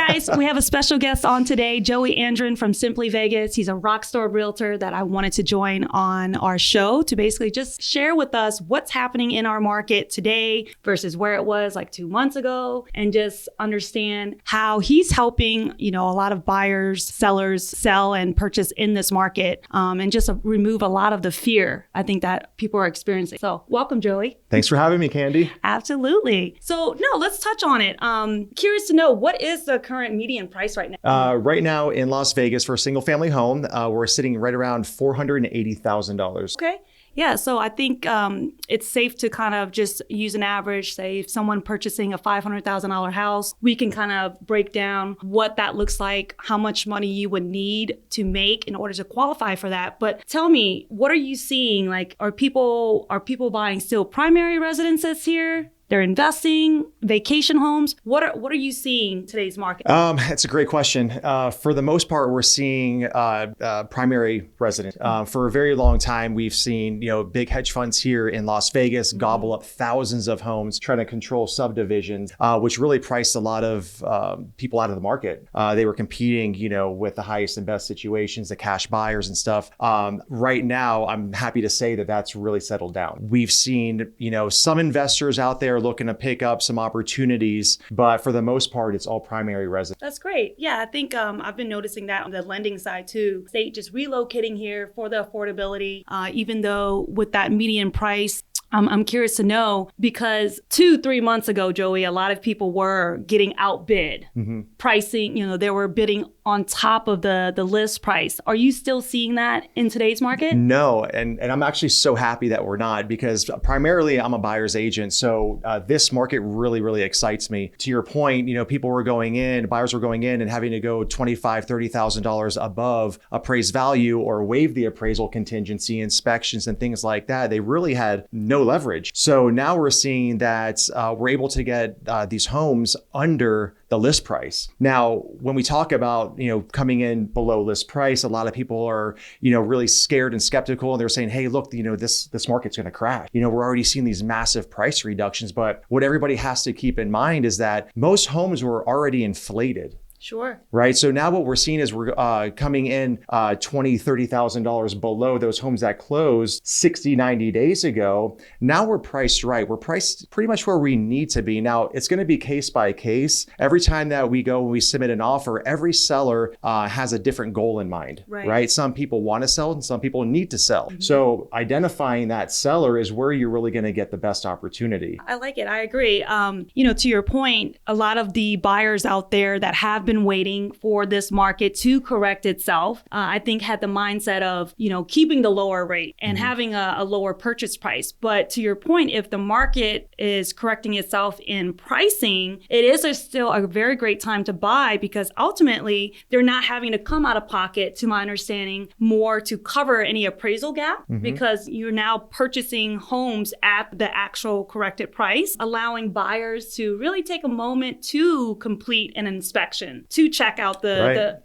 guys, we have a special guest on today, Joey Andron from Simply Vegas. He's a rockstar realtor that I wanted to join on our show to basically just share with us what's happening in our market today versus where it was like 2 months ago, and just understand how he's helping, a lot of buyers, sellers sell and purchase in this market, and just remove a lot of the fear I think that people are experiencing. So welcome, Joey. Thanks for having me, Candy. Absolutely. So no, let's touch on it. Curious to know, what is the current median price right now? Right now in Las Vegas for a single family home, we're sitting right around $480,000. Okay. Yeah, so I think it's safe to kind of just use an average. Say if someone purchasing a $500,000 house, we can kind of break down what that looks like, how much money you would need to make in order to qualify for that. But tell me, what are you seeing? Like, are people buying still primary residences here? They're investing, vacation homes. What are you seeing in today's market? That's a great question. For the most part, we're seeing primary resident. For a very long time, we've seen big hedge funds here in Las Vegas gobble up thousands of homes, trying to control subdivisions, which really priced a lot of people out of the market. They were competing, with the highest and best situations, the cash buyers and stuff. Right now, I'm happy to say that that's really settled down. We've seen, some investors out there looking to pick up some opportunities, but for the most part, it's all primary residents. That's great. Yeah, I think I've been noticing that on the lending side too. State just relocating here for the affordability, even though with that median price, I'm curious to know, because 2-3 months ago, Joey, a lot of people were getting outbid. Pricing, they were bidding on top of the list price. Are you still seeing that in today's market? No, and I'm actually so happy that we're not, because primarily I'm a buyer's agent. So this market really, really excites me. To your point, buyers were going in and having to go $25,000, $30,000 above appraised value or waive the appraisal contingency, inspections and things like that. They really had no leverage. So now we're seeing that we're able to get these homes under the list price. Now, when we talk about, coming in below list price, a lot of people are, really scared and skeptical. And they're saying, hey, look, this market's going to crash. We're already seeing these massive price reductions. But what everybody has to keep in mind is that most homes were already inflated. Sure. Right. So now what we're seeing is we're coming in $20,000, $30,000 below those homes that closed 60, 90 days ago. Now we're priced right. We're priced pretty much where we need to be. Now it's going to be case by case. Every time that we go and we submit an offer, every seller has a different goal in mind. Right. Some people want to sell and some people need to sell. So identifying that seller is where you're really going to get the best opportunity. I like it. I agree. To your point, a lot of the buyers out there that have been waiting for this market to correct itself, I think had the mindset of, keeping the lower rate and having a lower purchase price. But to your point, if the market is correcting itself in pricing, it is still a very great time to buy, because ultimately they're not having to come out of pocket, to my understanding, more to cover any appraisal gap, because you're now purchasing homes at the actual corrected price, allowing buyers to really take a moment to complete an inspection, to check out the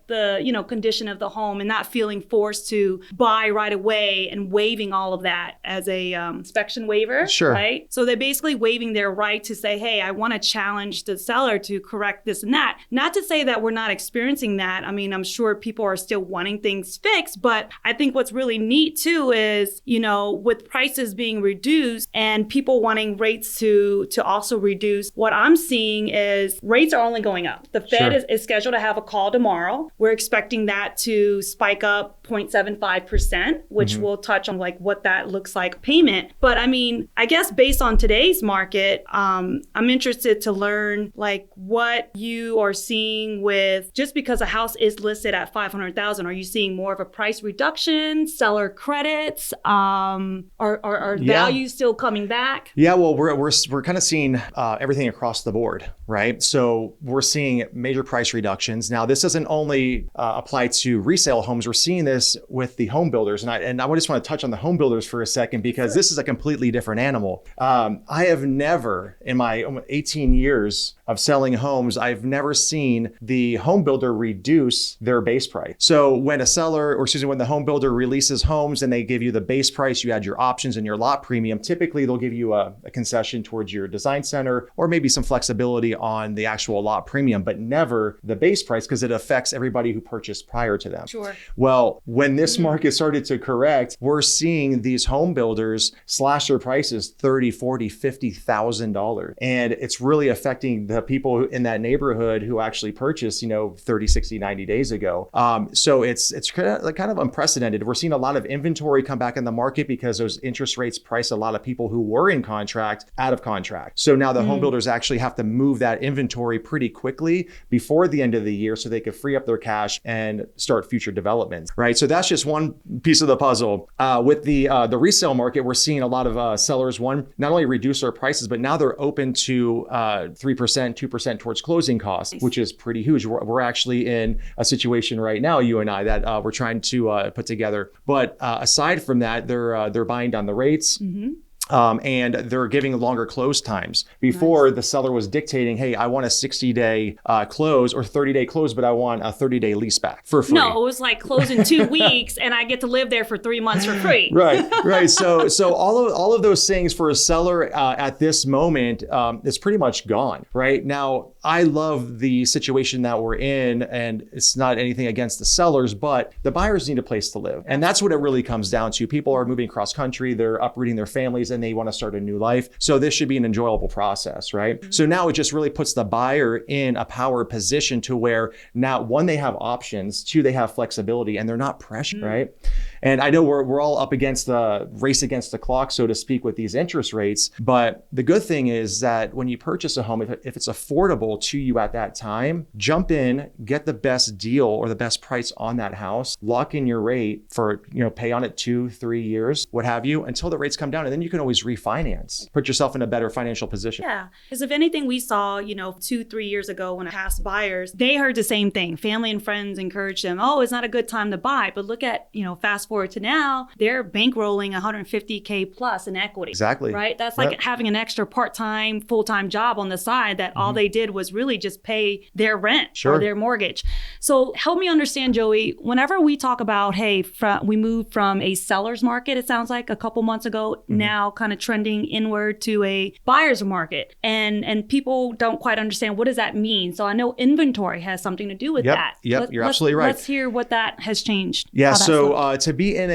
condition of the home, and not feeling forced to buy right away and waiving all of that as a inspection waiver. Sure. Right. So they're basically waiving their right to say, hey, I want to challenge the seller to correct this and that. Not to say that we're not experiencing that. I mean, I'm sure people are still wanting things fixed, but I think what's really neat too is, with prices being reduced and people wanting rates to also reduce, what I'm seeing is rates are only going up. The Fed is scheduled to have a call tomorrow. We're expecting that to spike up 0.75%, which we'll touch on what that looks like payment. But I mean, I guess based on today's market, I'm interested to learn what you are seing with, just because a house is listed at $500,000, are you seeing more of a price reduction, seller credits, are values still coming back? Yeah, well, we're kind of seeing everything across the board, right? So we're seeing major price reductions. Now, this doesn't only apply to resale homes. We're seeing this this with the home builders, and I just want to touch on the home builders for a second, because this is a completely different animal. I have never, in my 18 years of selling homes, I've never seen the home builder reduce their base price. So when when the home builder releases homes and they give you the base price, you add your options and your lot premium, typically they'll give you a concession towards your design center or maybe some flexibility on the actual lot premium, but never the base price, because it affects everybody who purchased prior to them. Sure. Well, when this market started to correct, we're seeing these home builders slash their prices $30,000, $40,000, $50,000. And it's really affecting the people in that neighborhood who actually purchased, 30, 60, 90 days ago. So it's kind of unprecedented. We're seeing a lot of inventory come back in the market because those interest rates price a lot of people who were in contract out of contract. So now the home builders actually have to move that inventory pretty quickly before the end of the year so they could free up their cash and start future developments, right? So that's just one piece of the puzzle. With the resale market, we're seeing a lot of sellers, not only reduce their prices, but now they're open to 3%, 2% towards closing costs, which is pretty huge. We're actually in a situation right now, you and I, that we're trying to put together. But aside from that, they're buying down the rates. And they're giving longer close times. Before, the seller was dictating, hey, I want a 60-day close or 30-day close, but I want a 30-day lease back for free. No, it was like close in 2 weeks and I get to live there for 3 months for free. Right. So all of those things for a seller at this moment is pretty much gone. Right now, I love the situation that we're in, and it's not anything against the sellers, but the buyers need a place to live. And that's what it really comes down to. People are moving cross country, they're uprooting their families, and they want to start a new life. So this should be an enjoyable process, right? So now it just really puts the buyer in a power position to where now, one, they have options, two, they have flexibility, and they're not pressured, right? And I know we're all up against the race against the clock, so to speak, with these interest rates. But the good thing is that when you purchase a home, if it's affordable to you at that time, jump in, get the best deal or the best price on that house, lock in your rate for, pay on it 2-3 years, what have you, until the rates come down. And then you can always refinance, put yourself in a better financial position. Yeah, because if anything, we saw, 2-3 years ago when past buyers, they heard the same thing. Family and friends encouraged them, oh, it's not a good time to buy. But look at, fast forward to now, they're bankrolling $150K plus in equity. Exactly. Right? That's like having an extra part-time, full-time job on the side that all they did was really just pay their rent or their mortgage. So help me understand, Joey, whenever we talk about, hey, we moved from a seller's market, it sounds like a couple months ago, now kind of trending inward to a buyer's market. And people don't quite understand, what does that mean? So I know inventory has something to do with that. You're absolutely right. Let's hear what that has changed. Yeah, so to be in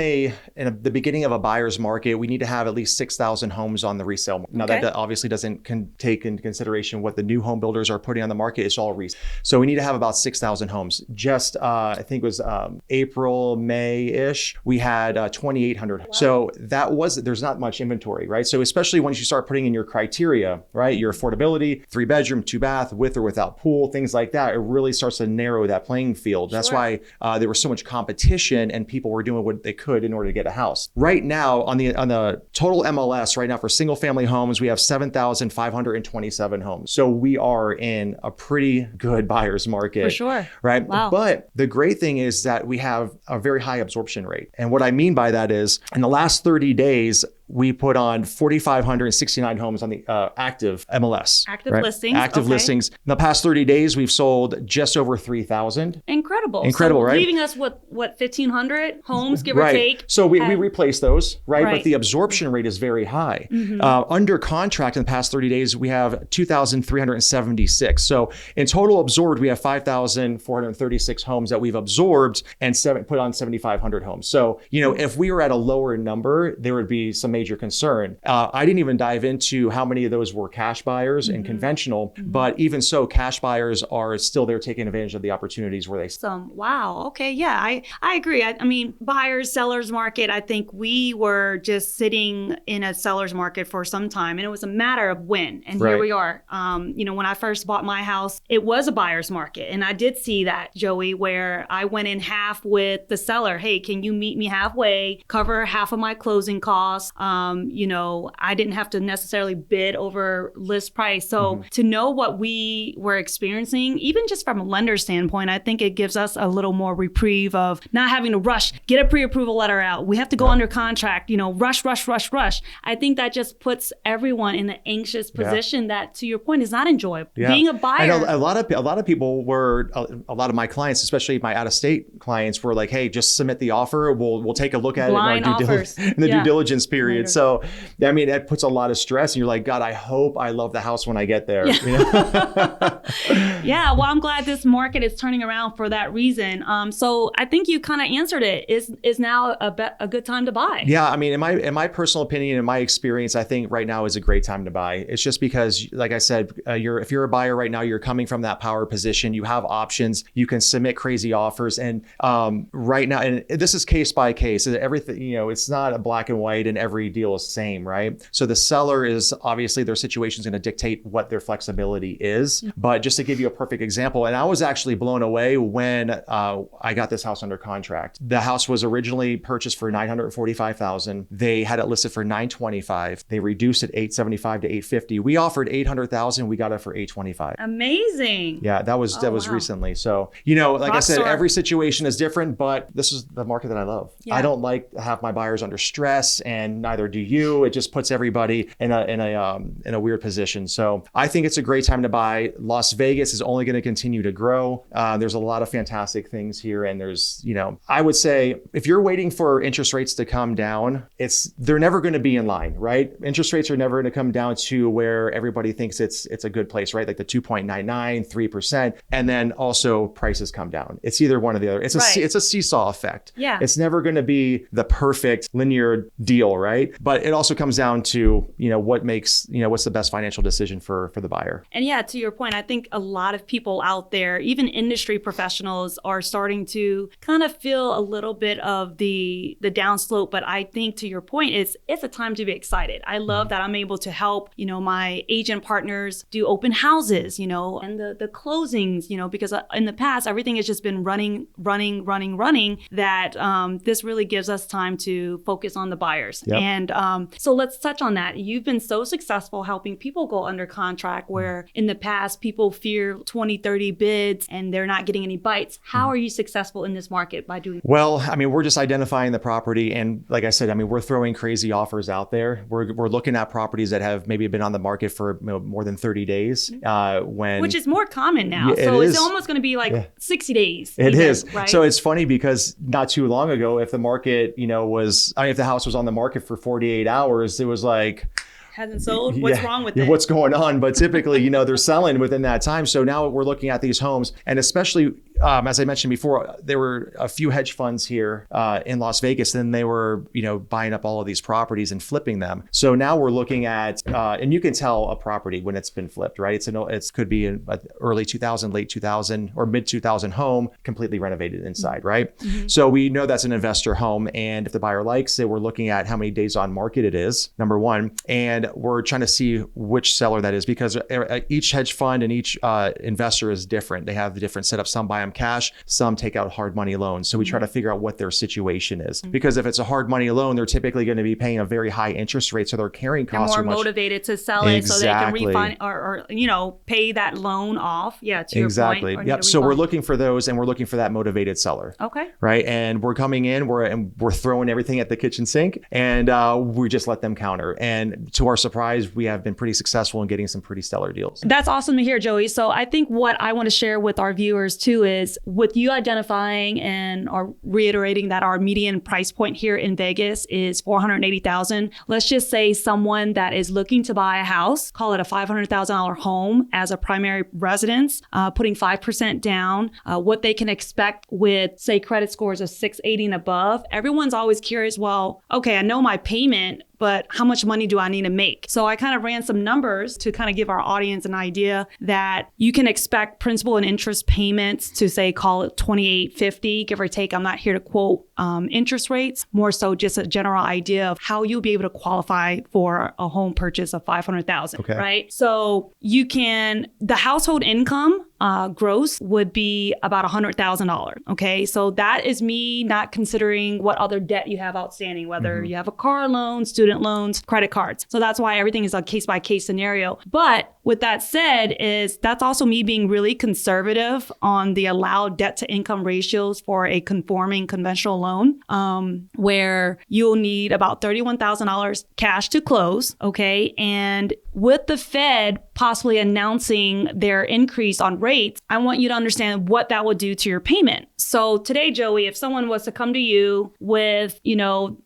the beginning of a buyer's market, we need to have at least 6,000 homes on the resale market. Now that obviously doesn't take into consideration what the new home builders are putting on the market. It's all resale. So we need to have about 6,000 homes. Just I think it was April, May-ish, we had 2,800. Wow. So there's not much inventory, right? So especially once you start putting in your criteria, right? Your affordability, 3-bedroom, 2-bath, with or without pool, things like that, it really starts to narrow that playing field. That's why there was so much competition and people were doing what they could in order to get a house. Right now, on the total MLS, right now for single family homes, we have 7,527 homes. So we are in a pretty good buyer's market. For sure. Right? Wow. But the great thing is that we have a very high absorption rate. And what I mean by that is, in the last 30 days, we put on 4,569 homes on the active MLS. Active listings. Active listings. In the past 30 days, we've sold just over 3,000. Incredible, so right? Leaving us what 1,500 homes, give or take. So we replace those, right? But the absorption rate is very high. Under contract in the past 30 days, we have 2,376. So in total absorbed, we have 5,436 homes that we've absorbed and put on 7,500 homes. So, if we were at a lower number, there would be some major concern. I didn't even dive into how many of those were cash buyers and conventional, but even so, cash buyers are still there taking advantage of the opportunities where they. Wow. Okay. Yeah, I agree. I mean, buyers, sellers market, I think we were just sitting in a seller's market for some time, and it was a matter of when. And here we are. When I first bought my house, it was a buyer's market. And I did see that, Joey, where I went in half with the seller. Hey, can you meet me halfway, cover half of my closing costs? I didn't have to necessarily bid over list price. So to know what we were experiencing, even just from a lender standpoint, I think it gives us a little more reprieve of not having to rush, get a pre-approval letter out. We have to go under contract, rush. I think that just puts everyone in an anxious position that, to your point, is not enjoyable. Being a buyer. I know a lot of people were, a lot of my clients, especially my out-of-state clients, were like, hey, just submit the offer. We'll take a look at Blind it in the due diligence period. So, I mean, it puts a lot of stress, and you're like, God, I hope I love the house when I get there. Yeah. Well, I'm glad this market is turning around for that reason. So I think you kind of answered it. Is now a good time to buy? Yeah. I mean, in my personal opinion, in my experience, I think right now is a great time to buy. It's just because, like I said, if you're a buyer right now, you're coming from that power position. You have options. You can submit crazy offers, and right now, and this is case by case. Everything, it's not a black and white, and every deal is the same, right? So the seller is obviously, their situation is going to dictate what their flexibility is. But just to give you a perfect example, and I was actually blown away when I got this house under contract. The house was originally purchased for $945,000. They had it listed for $925,000. They reduced it $875,000 to $850,000. We offered $800,000. We got it for $825,000. Amazing. Yeah, that was recently. So, like I said, every situation is different, but this is the market that I love. Yeah. I don't like to have my buyers under stress, and neither do you. It just puts everybody in a weird position. So I think it's a great time to buy. Las Vegas is only going to continue to grow. There's a lot of fantastic things here, and there's, I would say if you're waiting for interest rates to come down, they're never going to be in line, right? Interest rates are never going to come down to where everybody thinks it's a good place, right? Like the 2.99, 3%, and then also prices come down. It's either one or the other. It's a seesaw effect. Yeah. It's never going to be the perfect linear deal, right? But it also comes down to, what's the best financial decision for the buyer. And yeah, to your point, I think a lot of people out there, even industry professionals, are starting to kind of feel a little bit of the downslope. But I think, to your point, it's a time to be excited. I love that I'm able to help, my agent partners do open houses, and the closings, because in the past, everything has just been running, that this really gives us time to focus on the buyers. Yep. And so let's touch on that. You've been so successful helping people go under contract, where in the past, people fear 20, 30 bids and they're not getting any bites. How are you successful in this market by doing that? Well, I mean, we're just identifying the property. And like I said, we're throwing crazy offers out there. We're looking at properties that have maybe been on the market for more than 30 days. Which is more common now. It's almost going to be like 60 days. It is. Right? So it's funny because not too long ago, if the market, if the house was on the market for 48 hours, it was like, hasn't sold. What's wrong with it? What's going on? But typically, they're selling within that time. So now we're looking at these homes, and especially, as I mentioned before, there were a few hedge funds here in Las Vegas, and they were, buying up all of these properties and flipping them. So now we're looking at, and you can tell a property when it's been flipped, right? It could be an early 2000, late 2000, or mid 2000 home, completely renovated inside, right? Mm-hmm. So we know that's an investor home, and if the buyer likes it, we're looking at how many days on market it is, number one, and we're trying to see which seller that is, because each hedge fund and each investor is different. They have the different setups. Some buy them cash, some take out hard money loans. So we try to figure out what their situation is. Because if it's a hard money loan, they're typically going to be paying a very high interest rate. So their carrying costs are more motivated to sell it so they can refinance or pay that loan off. Yeah, to your point. Yep. So we're looking for those, and we're looking for that motivated seller. Okay. Right. And we're coming in, we're throwing everything at the kitchen sink, and we just let them counter. And to our surprise, we have been pretty successful in getting some pretty stellar deals. That's awesome to hear, Joey. So I think what I want to share with our viewers too is, with you identifying and are reiterating that our median price point here in Vegas is $480,000. Let's just say someone that is looking to buy a house, call it a $500,000 home as a primary residence, putting 5% down, what they can expect with, say, credit scores of 680 and above. Everyone's always curious, well, okay, I know my payment, but how much money do I need to make? So I kind of ran some numbers to kind of give our audience an idea that you can expect principal and interest payments to, say, call it $2,850, give or take. I'm not here to quote interest rates, more so just a general idea of how you'll be able to qualify for a home purchase of $500,000, right? So the household income gross would be about $100,000. Okay. So that is me not considering what other debt you have outstanding, whether you have a car loan, student loans, credit cards. So that's why everything is a case by case scenario. But with that said, that's also me being really conservative on the allowed debt to income ratios for a conforming conventional loan, where you'll need about $31,000 cash to close. Okay. And with the Fed possibly announcing their increase on rates, I want you to understand what that would do to your payment. So today, Joey, if someone was to come to you with,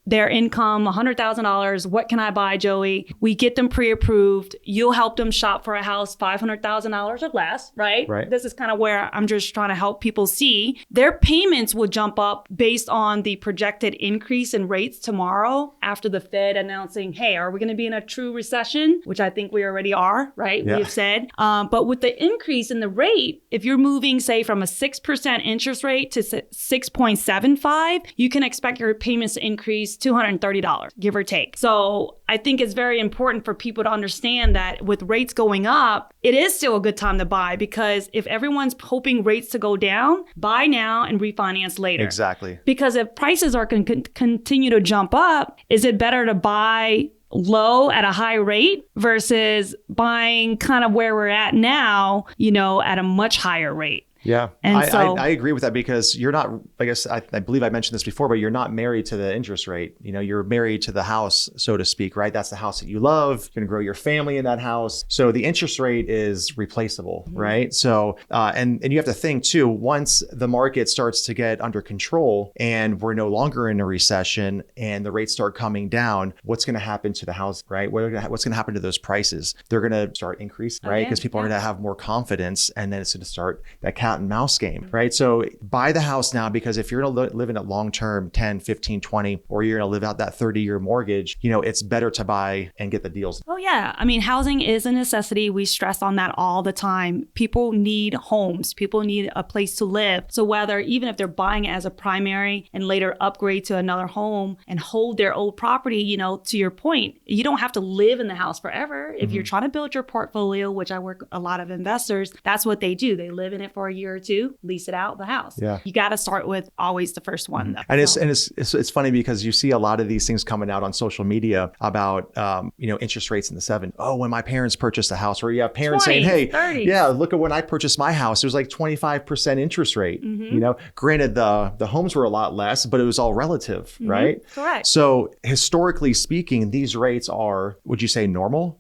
their income, $100,000, what can I buy, Joey? We get them pre-approved. You'll help them shop for a house, $500,000 or less, right? Right. This is kind of where I'm just trying to help people see their payments will jump up based on the projected increase in rates tomorrow after the Fed announcing, hey, are we going to be in a true recession? Which I think we already are, right? Yeah. We've said. But with the increase in the rate, if you're moving, say, from a 6% interest rate to 6.75, you can expect your payments to increase $230, give or take. So I think it's very important for people to understand that with rates going up, it is still a good time to buy, because if everyone's hoping rates to go down, buy now and refinance later. Exactly. Because if prices are going to continue to jump up, is it better to buy low at a high rate versus buying kind of where we're at now, at a much higher rate? Yeah, and I agree with that, because you're not, I guess, I believe I mentioned this before, but you're not married to the interest rate. You're married to the house, so to speak, right? That's the house that you love. You're going to grow your family in that house. So the interest rate is replaceable, right? So, and you have to think too, once the market starts to get under control and we're no longer in a recession and the rates start coming down, what's going to happen to the house, right? What's going to happen to those prices? They're going to start increasing, right? Because people are going to have more confidence, and then it's going to start that cat and mouse game, right? So buy the house now, because if you're going to live in it long-term, 10, 15, 20, or you're going to live out that 30-year mortgage, it's better to buy and get the deals. Oh yeah. I mean, housing is a necessity. We stress on that all the time. People need homes. People need a place to live. So even if they're buying it as a primary and later upgrade to another home and hold their old property, to your point, you don't have to live in the house forever. If you're trying to build your portfolio, which I work with a lot of investors, that's what they do. They live in it for a year or two, lease it out, the house. Yeah. You got to start with always the first one. Though. And it's funny, because you see a lot of these things coming out on social media about, interest rates in the 7. Oh, when my parents purchased a house, or you have parents 20s, saying, hey, 30s. Yeah, look at when I purchased my house, it was like 25% interest rate. Granted, the homes were a lot less, but it was all relative, right? Correct. So historically speaking, these rates are, would you say, normal?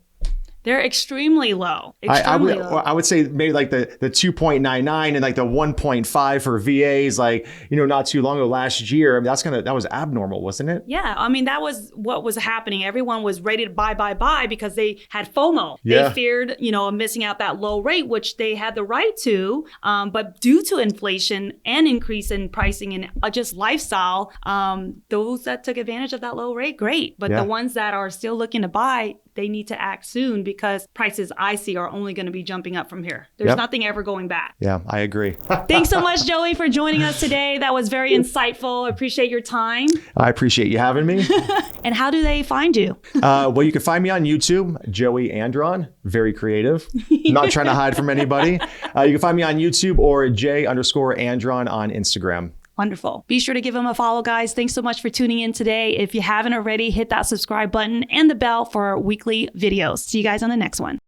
They're extremely low. I would say maybe like the 2.99 and like the 1.5 for VAs, like, not too long ago last year. I mean, that was abnormal, wasn't it? Yeah. I mean, that was what was happening. Everyone was ready to buy because they had FOMO. Yeah. They feared, missing out that low rate, which they had the right to. But due to inflation and increase in pricing and just lifestyle, those that took advantage of that low rate, great. But the ones that are still looking to buy, they need to act soon, because prices I see are only going to be jumping up from here. There's nothing ever going back. Yeah, I agree. Thanks so much, Joey, for joining us today. That was very insightful. I appreciate your time. I appreciate you having me. And how do they find you? Well, you can find me on YouTube, Joey Andron. Very creative. Not trying to hide from anybody. You can find me on YouTube or J_Andron on Instagram. Wonderful. Be sure to give them a follow, guys. Thanks so much for tuning in today. If you haven't already, hit that subscribe button and the bell for weekly videos. See you guys on the next one.